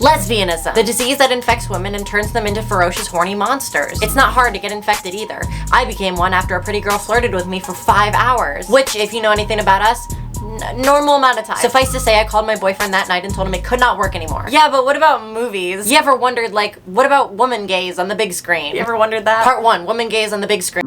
Lesbianism, the disease that infects women and turns them into ferocious, horny monsters. It's not hard to get infected either. I became one after a pretty girl flirted with me for 5 hours, which, if you know anything about us, normal amount of time. Suffice to say, I called my boyfriend that night and told him it could not work anymore. Yeah, but what about movies? You ever wondered, like, what about woman gaze on the big screen? You ever wondered that? Part 1, woman gaze on the big screen.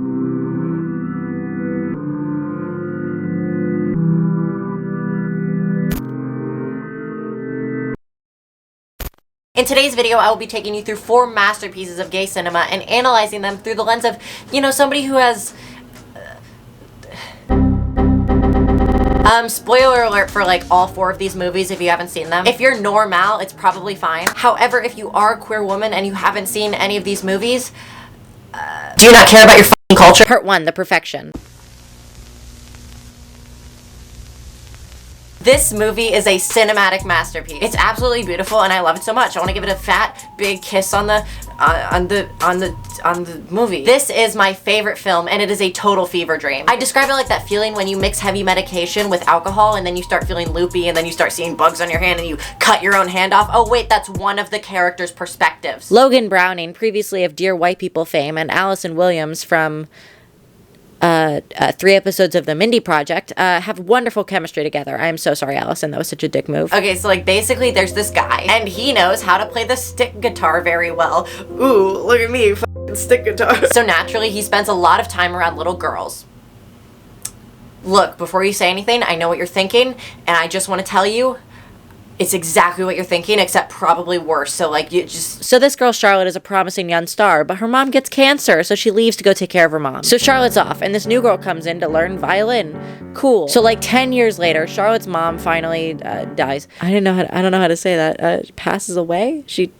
In today's video, I will be taking you through 4 masterpieces of gay cinema and analyzing them through the lens of, you know, somebody who has... spoiler alert for like all 4 of these movies if you haven't seen them. If you're normal, it's probably fine. However, if you are a queer woman and you haven't seen any of these movies, do you not care about your f***ing culture? Part 1, The Perfection. This movie is a cinematic masterpiece. It's absolutely beautiful and I love it so much. I want to give it a fat, big kiss on the movie. This is my favorite film and it is a total fever dream. I describe it like that feeling when you mix heavy medication with alcohol and then you start feeling loopy and then you start seeing bugs on your hand and you cut your own hand off. Oh wait, that's one of the character's perspectives. Logan Browning, previously of Dear White People fame, and Allison Williams from 3 episodes of The Mindy Project, have wonderful chemistry together. I'm so sorry, Allison. That was such a dick move. Okay, so like basically there's this guy and he knows how to play the stick guitar very well. Ooh, look at me, f***ing stick guitar. So naturally he spends a lot of time around little girls. Look, before you say anything, I know what you're thinking and I just want to tell you, it's exactly what you're thinking, except probably worse. So like you just... So this girl Charlotte is a promising young star, but her mom gets cancer, so she leaves to go take care of her mom. So Charlotte's off, and this new girl comes in to learn violin. Cool. So like 10 years later, Charlotte's mom finally dies. I don't know how to say that. Passes away? She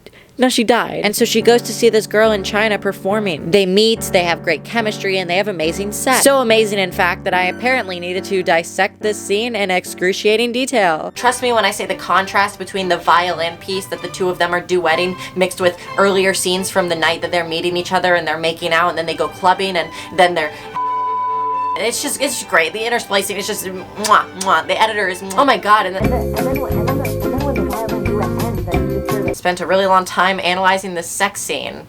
died. And so she goes to see this girl in China performing. They meet, they have great chemistry, and they have amazing sex. So amazing, in fact, that I apparently needed to dissect this scene in excruciating detail. Trust me when I say the contrast between the violin piece that the two of them are duetting mixed with earlier scenes from the night that they're meeting each other and they're making out and then they go clubbing and then they're... It's just great. The intersplicing is just mwah, mwah. The editor is oh my god. And then when the violin duet ends, then spent a really long time analyzing this sex scene.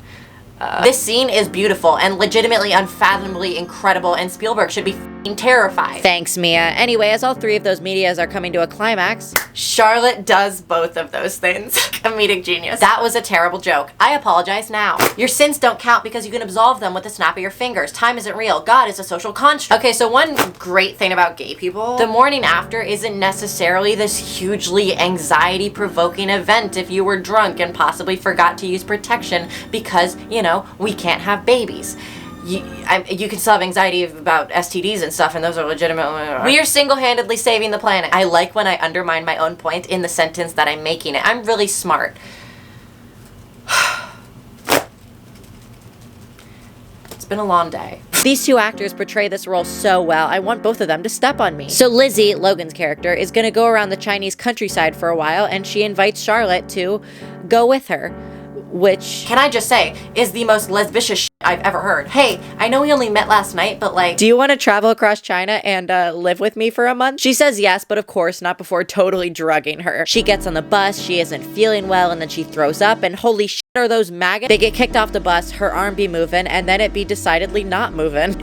This scene is beautiful and legitimately unfathomably incredible, and Spielberg should be f***ing terrified. Thanks, Mia. Anyway, as all 3 of those medias are coming to a climax, Charlotte does both of those things. Comedic genius. That was a terrible joke. I apologize now. Your sins don't count because you can absolve them with a snap of your fingers. Time isn't real. God is a social construct. Okay, so one great thing about gay people, the morning after isn't necessarily this hugely anxiety-provoking event if you were drunk and possibly forgot to use protection because, you know, we can't have babies. You can still have anxiety about STDs and stuff, and those are legitimate. We are single-handedly saving the planet. I like when I undermine my own point in the sentence that I'm making it. I'm really smart. It's been a long day. These 2 actors portray this role so well, I want both of them to step on me. So Lizzie, Logan's character, is gonna go around the Chinese countryside for a while, and she invites Charlotte to go with her. Which, can I just say, is the most lesbicious shit I've ever heard. Hey, I know we only met last night, but like... Do you want to travel across China and live with me for a month? She says yes, but of course not before totally drugging her. She gets on the bus, she isn't feeling well, and then she throws up, and holy shit are those maggots. They get kicked off the bus, her arm be moving, and then it be decidedly not moving.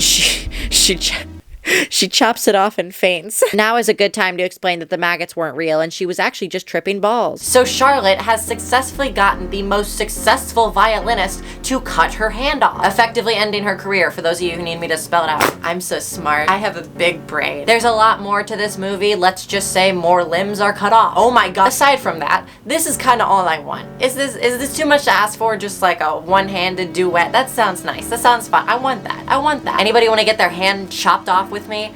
She chops it off and faints. Now is a good time to explain that the maggots weren't real and she was actually just tripping balls. So Charlotte has successfully gotten the most successful violinist to cut her hand off, effectively ending her career, for those of you who need me to spell it out. I'm so smart. I have a big brain. There's a lot more to this movie. Let's just say more limbs are cut off. Oh my god. Aside from that, this is kind of all I want. Is this too much to ask for? Just like a one-handed duet? That sounds nice. That sounds fun. I want that. I want that. Anybody want to get their hand chopped off with me?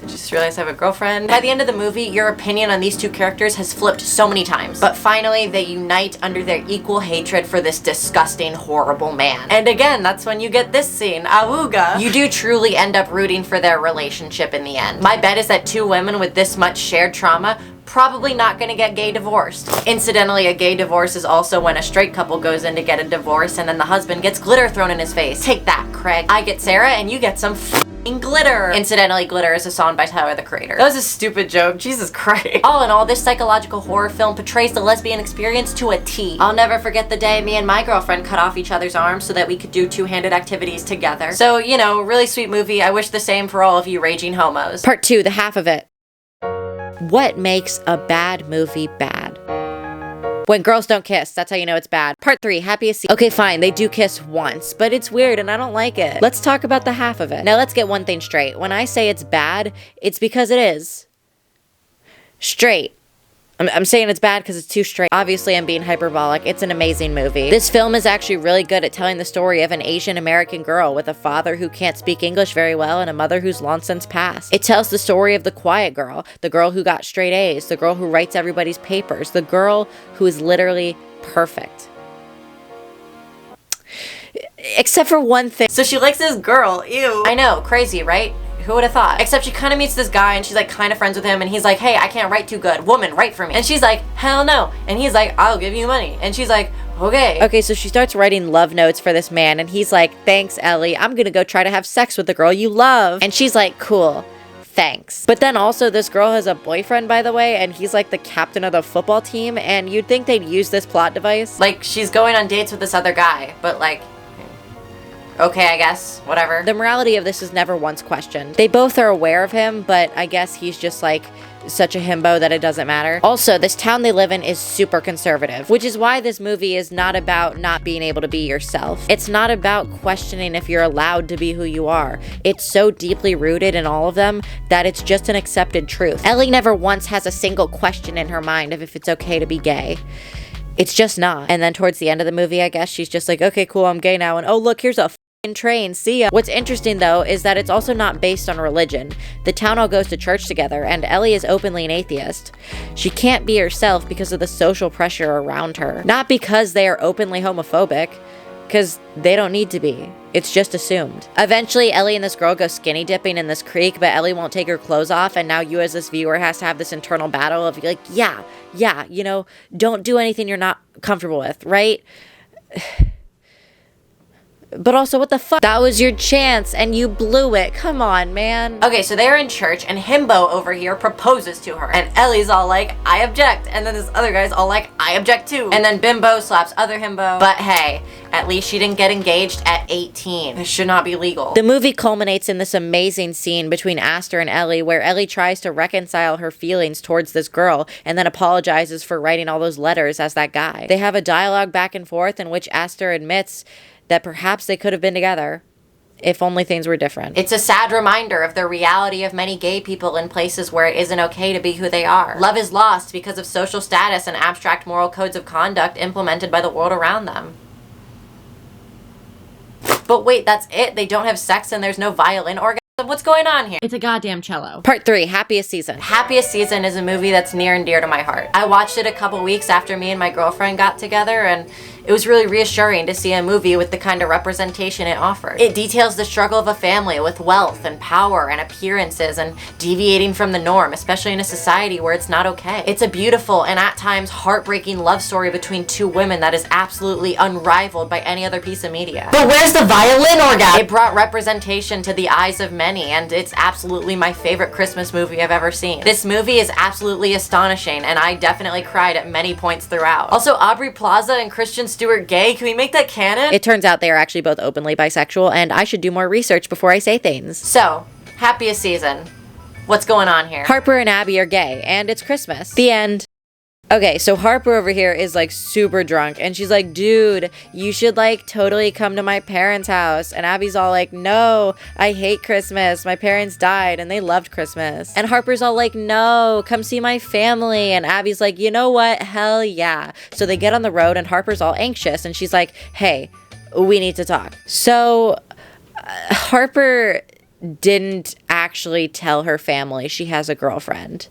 I just realized I have a girlfriend. By the end of the movie, your opinion on these 2 characters has flipped so many times. But finally, they unite under their equal hatred for this disgusting, horrible man. And again, that's when you get this scene, awooga. You do truly end up rooting for their relationship in the end. My bet is that 2 women with this much shared trauma probably not gonna get gay divorced. Incidentally, a gay divorce is also when a straight couple goes in to get a divorce and then the husband gets glitter thrown in his face. Take that, Craig. I get Sarah and you get some glitter. Incidentally, Glitter is a song by Tyler, the Creator. That was a stupid joke. Jesus Christ. All in all, this psychological horror film portrays the lesbian experience to a T. I'll never forget the day me and my girlfriend cut off each other's arms so that we could do two-handed activities together. So, you know, really sweet movie. I wish the same for all of you raging homos. Part 2, the half of it. What makes a bad movie bad? When girls don't kiss, that's how you know it's bad. Part 3, happiest scene. Okay, fine, they do kiss once, but it's weird and I don't like it. Let's talk about the half of it. Now let's get one thing straight. When I say it's bad, it's because it is. Straight. I'm saying it's bad because it's too straight. Obviously, I'm being hyperbolic. It's an amazing movie. This film is actually really good at telling the story of an Asian American girl with a father who can't speak English very well and a mother who's long since passed. It tells the story of the quiet girl, the girl who got straight A's, the girl who writes everybody's papers, the girl who is literally perfect. Except for one thing. So she likes this girl, ew. I know, crazy, right? Who would have thought? Except she kind of meets this guy and she's like kind of friends with him and he's like, hey, I can't write too good. Woman, write for me. And she's like, hell no. And he's like, I'll give you money. And she's like, okay. Okay, so she starts writing love notes for this man and he's like, thanks, Ellie. I'm gonna go try to have sex with the girl you love. And she's like, cool. Thanks. But then also this girl has a boyfriend, by the way, and he's like the captain of the football team, and you'd think they'd use this plot device. Like, she's going on dates with this other guy, but like, okay, I guess, whatever. The morality of this is never once questioned. They both are aware of him, but I guess he's just like such a himbo that it doesn't matter. Also, this town they live in is super conservative, which is why this movie is not about not being able to be yourself. It's not about questioning if you're allowed to be who you are. It's so deeply rooted in all of them that it's just an accepted truth. Ellie never once has a single question in her mind of if it's okay to be gay. It's just not. And then towards the end of the movie, I guess, she's just like, okay, cool, I'm gay now, and oh look, here's a train, see ya. What's interesting though is that it's also not based on religion. The town all goes to church together and Ellie is openly an atheist. She can't be herself because of the social pressure around her. Not because they are openly homophobic, because they don't need to be. It's just assumed. Eventually, Ellie and this girl go skinny dipping in this creek, but Ellie won't take her clothes off, and now you as this viewer has to have this internal battle of like, yeah, you know, don't do anything you're not comfortable with, right? But also, what the fuck? That was your chance and you blew it. Come on, man. Okay, so they're in church and himbo over here proposes to her. And Ellie's all like, I object. And then this other guy's all like, I object too. And then bimbo slaps other himbo. But hey, at least she didn't get engaged at 18. This should not be legal. The movie culminates in this amazing scene between Aster and Ellie where Ellie tries to reconcile her feelings towards this girl and then apologizes for writing all those letters as that guy. They have a dialogue back and forth in which Aster admits that perhaps they could have been together if only things were different. It's a sad reminder of the reality of many gay people in places where it isn't okay to be who they are. Love is lost because of social status and abstract moral codes of conduct implemented by the world around them. But wait, that's it? They don't have sex and there's no violin orgasm? What's going on here? It's a goddamn cello. Part 3, Happiest Season. Happiest Season is a movie that's near and dear to my heart. I watched it a couple weeks after me and my girlfriend got together, and it was really reassuring to see a movie with the kind of representation it offered. It details the struggle of a family with wealth and power and appearances and deviating from the norm, especially in a society where it's not okay. It's a beautiful and at times heartbreaking love story between two women that is absolutely unrivaled by any other piece of media. But where's the violin orgasm? It brought representation to the eyes of many, and it's absolutely my favorite Christmas movie I've ever seen. This movie is absolutely astonishing, and I definitely cried at many points throughout. Also, Aubrey Plaza and Christian Stewart gay? Can we make that canon? It turns out they are actually both openly bisexual, and I should do more research before I say things. So, Happiest Season. What's going on here? Harper and Abby are gay, and it's Christmas. The end. Okay, so Harper over here is like super drunk and she's like, dude, you should like totally come to my parents' house. And Abby's all like, no, I hate Christmas. My parents died and they loved Christmas. And Harper's all like, no, come see my family. And Abby's like, you know what? Hell yeah. So they get on the road and Harper's all anxious and she's like, hey, we need to talk. So Harper didn't actually tell her family she has a girlfriend.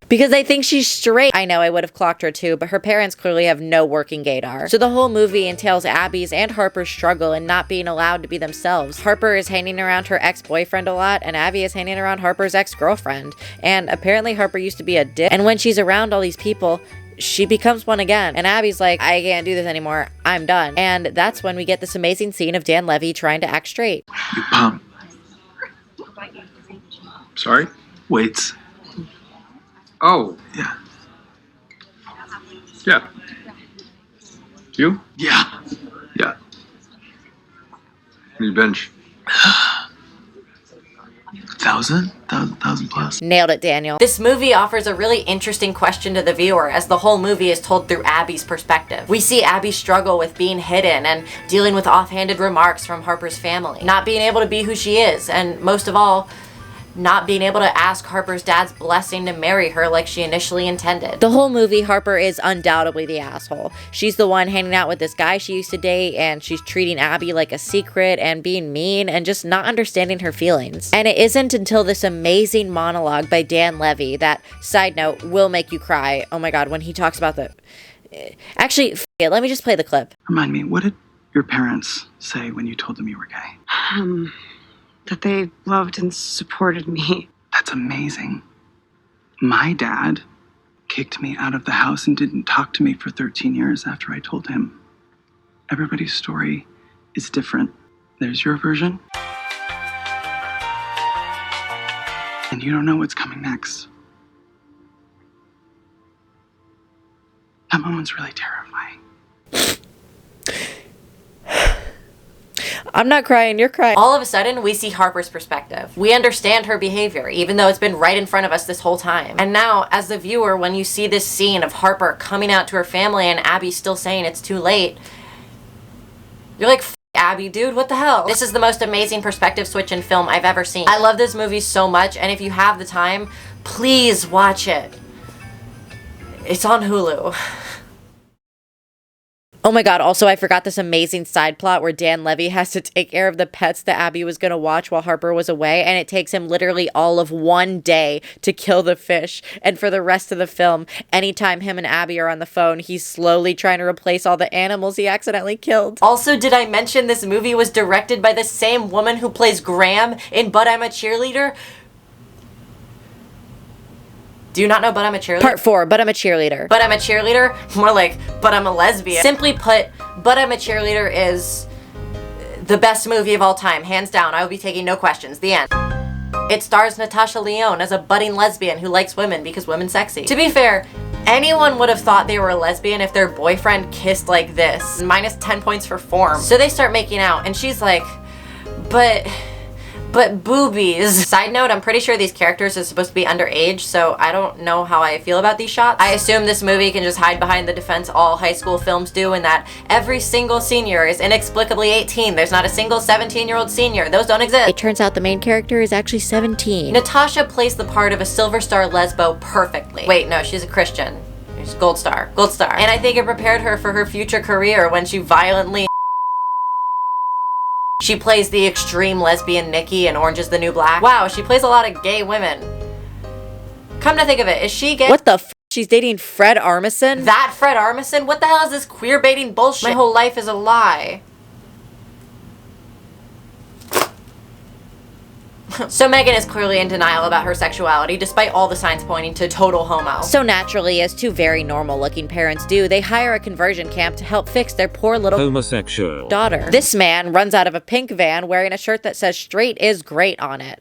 Because they think she's straight. I know, I would have clocked her too, but her parents clearly have no working gaydar. So the whole movie entails Abby's and Harper's struggle in not being allowed to be themselves. Harper is hanging around her ex-boyfriend a lot, and Abby is hanging around Harper's ex-girlfriend. And apparently Harper used to be a dick. And when she's around all these people, she becomes one again. And Abby's like, I can't do this anymore. I'm done. And that's when we get this amazing scene of Dan Levy trying to act straight. You pump. Sorry? Weights. Oh, yeah. Yeah. You? Yeah. Yeah. How many bench? 1,000 plus. Nailed it, Daniel. This movie offers a really interesting question to the viewer, as the whole movie is told through Abby's perspective. We see Abby struggle with being hidden and dealing with offhanded remarks from Harper's family, not being able to be who she is, and most of all, not being able to ask Harper's dad's blessing to marry her like she initially intended. The whole movie, Harper is undoubtedly the asshole. She's the one hanging out with this guy she used to date, and she's treating Abby like a secret and being mean and just not understanding her feelings. And it isn't until this amazing monologue by Dan Levy that, side note, will make you cry. Oh my god, when he talks about the... Actually, it, let me just play the clip. Remind me, what did your parents say when you told them you were gay? That they loved and supported me. That's amazing. My dad kicked me out of the house and didn't talk to me for 13 years after I told him. Everybody's story is different. There's your version. And you don't know what's coming next. That moment's really terrifying. I'm not crying, you're crying. All of a sudden, we see Harper's perspective. We understand her behavior, even though it's been right in front of us this whole time. And now, as the viewer, when you see this scene of Harper coming out to her family and Abby still saying it's too late, you're like, F Abby, dude, what the hell? This is the most amazing perspective switch in film I've ever seen. I love this movie so much, and if you have the time, please watch it. It's on Hulu. Oh my god, also I forgot this amazing side plot where Dan Levy has to take care of the pets that Abby was gonna watch while Harper was away, and it takes him literally all of one day to kill the fish. And for the rest of the film, anytime him and Abby are on the phone, he's slowly trying to replace all the animals he accidentally killed. Also, did I mention this movie was directed by the same woman who plays Graham in But I'm a Cheerleader? Do you not know But I'm a Cheerleader? Part 4, But I'm a Cheerleader. But I'm a Cheerleader? More like, But I'm a Lesbian. Simply put, But I'm a Cheerleader is the best movie of all time. Hands down, I will be taking no questions. The end. It stars Natasha Lyonne as a budding lesbian who likes women because women's sexy. To be fair, anyone would have thought they were a lesbian if their boyfriend kissed like this. Minus 10 points for form. So they start making out, and she's like, but boobies. Side note, I'm pretty sure these characters are supposed to be underage, so I don't know how I feel about these shots. I assume this movie can just hide behind the defense all high school films do, and that every single senior is inexplicably 18. There's not a single 17-year-old senior. Those don't exist. It turns out the main character is actually 17. Natasha plays the part of a Silver Star lesbo perfectly. Wait, no, she's a Christian. She's Gold Star. Gold Star. And I think it prepared her for her future career when she violently... She plays the extreme lesbian Nikki in Orange is the New Black. Wow, she plays a lot of gay women. Come to think of it, is she gay? What the f? She's dating Fred Armisen? That Fred Armisen? What the hell is this queer baiting bullshit? My whole life is a lie. So Megan is clearly in denial about her sexuality, despite all the signs pointing to total homo. So naturally, as two very normal-looking parents do, they hire a conversion camp to help fix their poor little homosexual daughter. This man runs out of a pink van wearing a shirt that says "Straight is great" on it.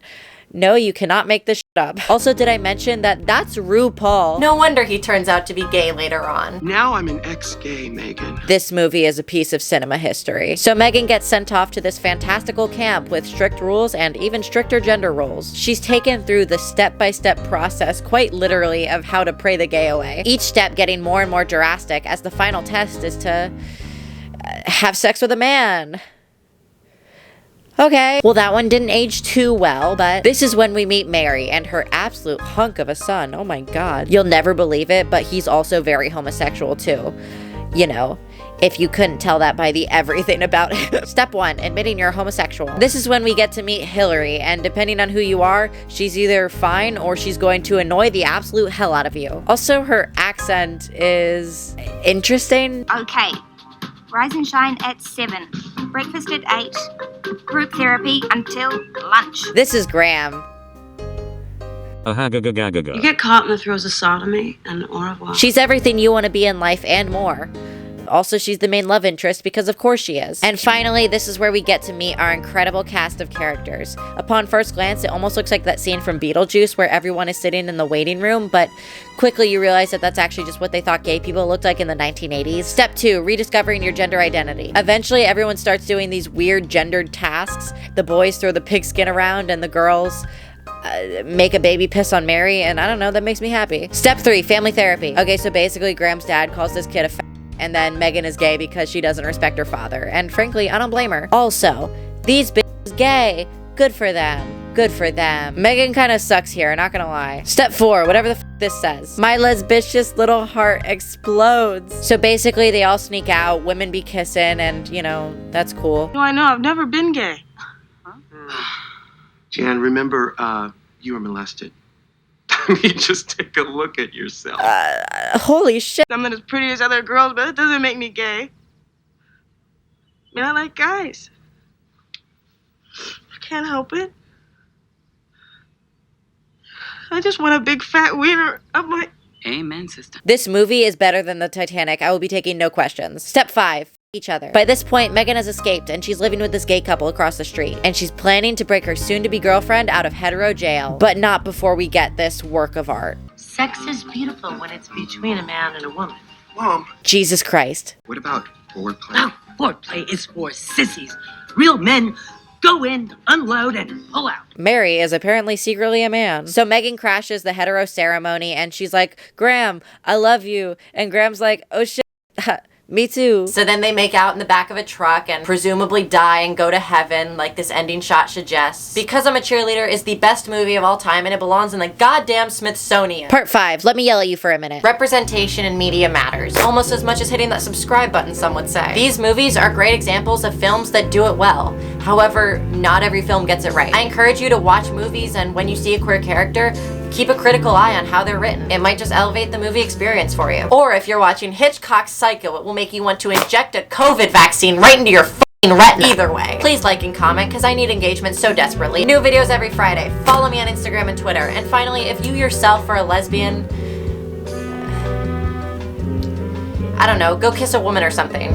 No, you cannot make this shit up. Also, did I mention that that's RuPaul? No wonder he turns out to be gay later on. Now I'm an ex-gay, Megan. This movie is a piece of cinema history. So Megan gets sent off to this fantastical camp with strict rules and even stricter gender roles. She's taken through the step-by-step process, quite literally, of how to pray the gay away. Each step getting more and more drastic, as the final test is to have sex with a man. Okay. Well, that one didn't age too well, but this is when we meet Mary and her absolute hunk of a son. Oh my god. You'll never believe it, but he's also very homosexual too. You know, if you couldn't tell that by the everything about it. Step 1, admitting you're homosexual. This is when we get to meet Hillary, and depending on who you are, she's either fine or she's going to annoy the absolute hell out of you. Also, her accent is interesting. Okay. Rise and shine at 7. Breakfast at 8. Group therapy until lunch. This is Graham. You get caught in the throes of sodomy and au revoir. She's everything you want to be in life and more. Also, she's the main love interest because of course she is. And finally, this is where we get to meet our incredible cast of characters. Upon first glance, it almost looks like that scene from Beetlejuice where everyone is sitting in the waiting room, but quickly you realize that that's actually just what they thought gay people looked like in the 1980s. Step 2, rediscovering your gender identity. Eventually, everyone starts doing these weird gendered tasks. The boys throw the pigskin around and the girls make a baby piss on Mary, and I don't know, that makes me happy. Step 3, family therapy. Okay, so basically Graham's dad calls this kid a and then Megan is gay because she doesn't respect her father. And frankly, I don't blame her. Also, these bitches gay. Good for them. Good for them. Megan kind of sucks here, not gonna lie. Step 4, whatever the this says. My lesbicious little heart explodes. So basically, they all sneak out, women be kissing, and, you know, that's cool. No, I know, I've never been gay. Jan, remember, you were molested. You just take a look at yourself. Holy shit. I'm not as pretty as other girls, but it doesn't make me gay. I mean, I like guys. I can't help it. I just want a big fat wiener up my... Amen, sister. This movie is better than the Titanic. I will be taking no questions. Step 5. Each other. By this point, Megan has escaped and she's living with this gay couple across the street, and she's planning to break her soon-to-be girlfriend out of hetero jail, but not before we get this work of art. Sex is beautiful when it's between a man and a woman. Mom. Jesus Christ. What about foreplay? Oh, foreplay is for sissies. Real men go in, unload, and pull out. Mary is apparently secretly a man. So Megan crashes the hetero ceremony and she's like, Graham, I love you. And Graham's like, oh shit. Me too. So then they make out in the back of a truck and presumably die and go to heaven like this ending shot suggests. Because I'm a Cheerleader is the best movie of all time and it belongs in the goddamn Smithsonian. Part 5. Let me yell at you for a minute. Representation in media matters. Almost as much as hitting that subscribe button, some would say. These movies are great examples of films that do it well. However, not every film gets it right. I encourage you to watch movies and when you see a queer character, keep a critical eye on how they're written. It might just elevate the movie experience for you. Or if you're watching Hitchcock's Psycho, it will make you want to inject a COVID vaccine right into your f***ing retina. Either way, please like and comment because I need engagement so desperately. New videos every Friday. Follow me on Instagram and Twitter. And finally, if you yourself are a lesbian, I don't know, go kiss a woman or something.